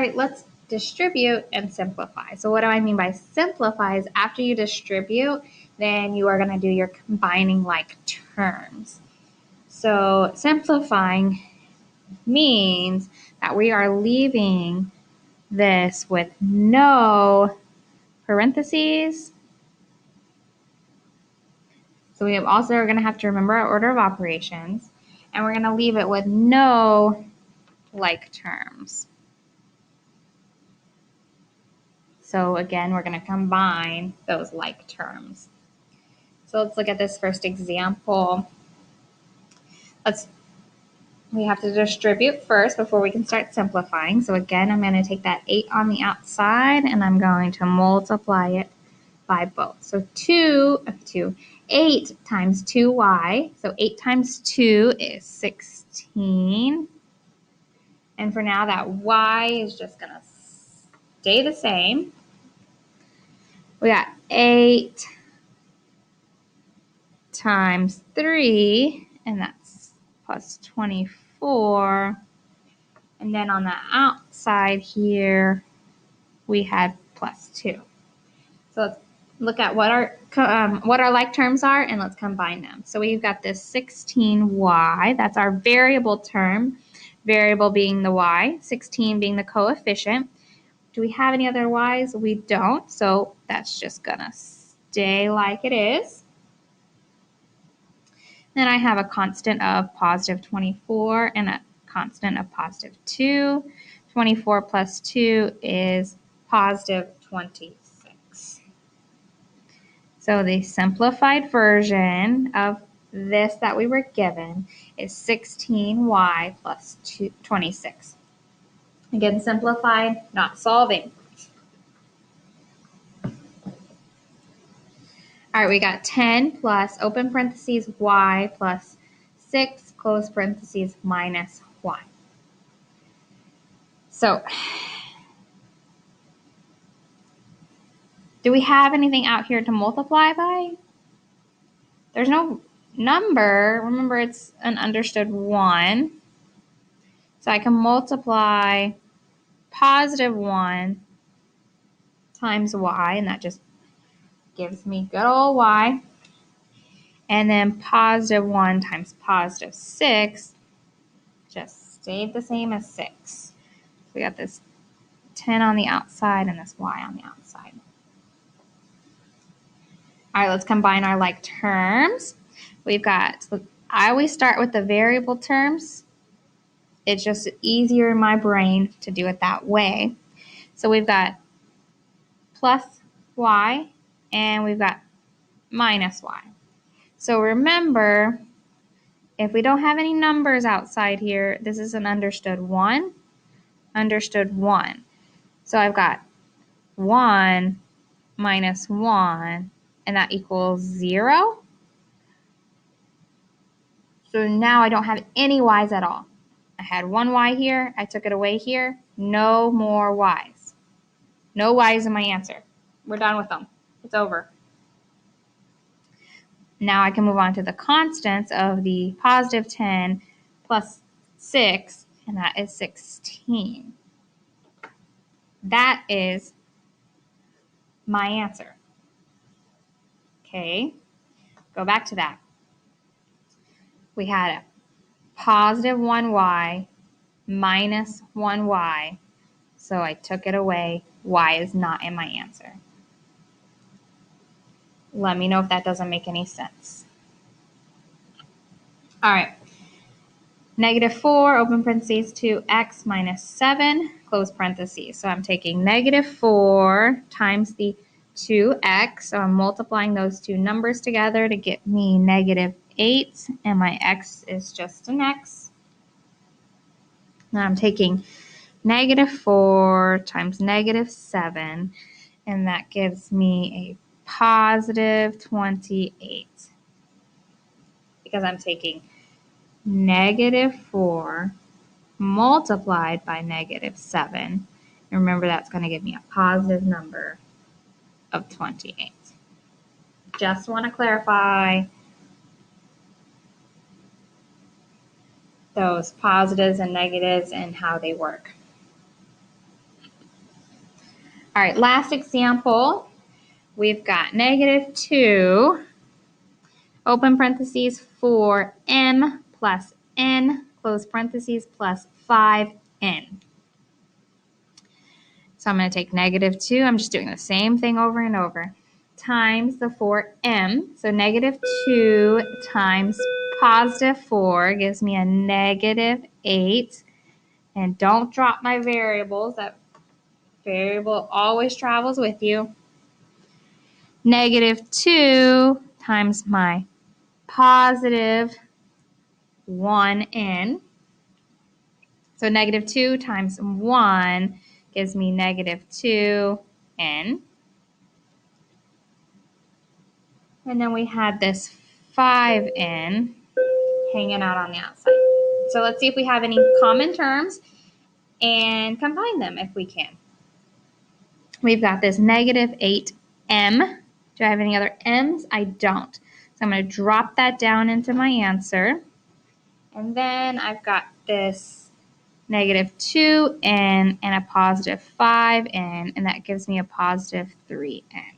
right, let's distribute and simplify. So what do I mean by simplify is after you distribute, then you are going to do your combining like terms. So simplifying means that we are leaving this with no parentheses. So we also are going to have to remember our order of operations, and we're going to leave it with no like terms. So again, we're going to combine those like terms. So let's look at this first example. We have to distribute first before we can start simplifying. So again, I'm going to take that 8 on the outside and I'm going to multiply it by both. So 8 times 2y. So 8 times 2 is 16. And for now, that y is just going to stay the same. We got 8 times 3, and that's plus 24. And then on the outside here, we had plus 2. So let's look at what our like terms are, and let's combine them. So we've got this 16y. That's our variable term, variable being the y, 16 being the coefficient. Do we have any other y's? We don't, so that's just going to stay like it is. Then I have a constant of positive 24 and a constant of positive 2. 24 plus 2 is positive 26. So the simplified version of this that we were given is 16y plus 26. Again, simplified, not solving. All right, we got 10 plus open parentheses y plus 6 close parentheses minus y. So, do we have anything out here to multiply by? There's no number. Remember, it's an understood 1. So I can multiply positive 1 times y, and that just gives me good old y. And then positive 1 times positive 6 just stayed the same as 6. We got this 10 on the outside and this y on the outside. All right, let's combine our like terms. We've got, I always start with the variable terms. It's just easier in my brain to do it that way. So we've got plus y and we've got minus y. So remember, if we don't have any numbers outside here, this is an understood 1, understood 1. So I've got 1 minus 1, and that equals 0. So now I don't have any y's at all. I had one y here, I took it away here, no more y's. No y's in my answer. We're done with them. It's over. Now I can move on to the constants of the positive 10 plus 6, and that is 16. That is my answer. Okay, go back to that. We had a positive 1y minus 1y, so I took it away. Y is not in my answer. Let me know if that doesn't make any sense. All right. Negative 4, open parentheses, 2x minus 7, close parentheses. So I'm taking negative 4 times the 2x. So I'm multiplying those two numbers together to get me negative 8. And my x is just an x. Now I'm taking negative 4 times negative 7. And that gives me a positive 28. Because I'm taking negative 4 multiplied by negative 7. And remember, that's going to give me a positive number of 28. Just want to clarify those positives and negatives and how they work. All right, last example. We've got negative 2, open parentheses, 4m plus n, close parentheses, plus 5n. So I'm going to take negative 2. I'm just doing the same thing over and over. Times the 4m. So negative 2 times positive 4 gives me a negative 8. And don't drop my variables. That variable always travels with you. Negative 2 times my positive 1n. So negative 2 times 1 gives me negative 2n. And then we had this 5n hanging out on the outside. So let's see if we have any common terms and combine them if we can. We've got this negative 8m. Do I have any other m's? I don't. So I'm going to drop that down into my answer. And then I've got this negative 2n and a positive 5n, and that gives me a positive 3n.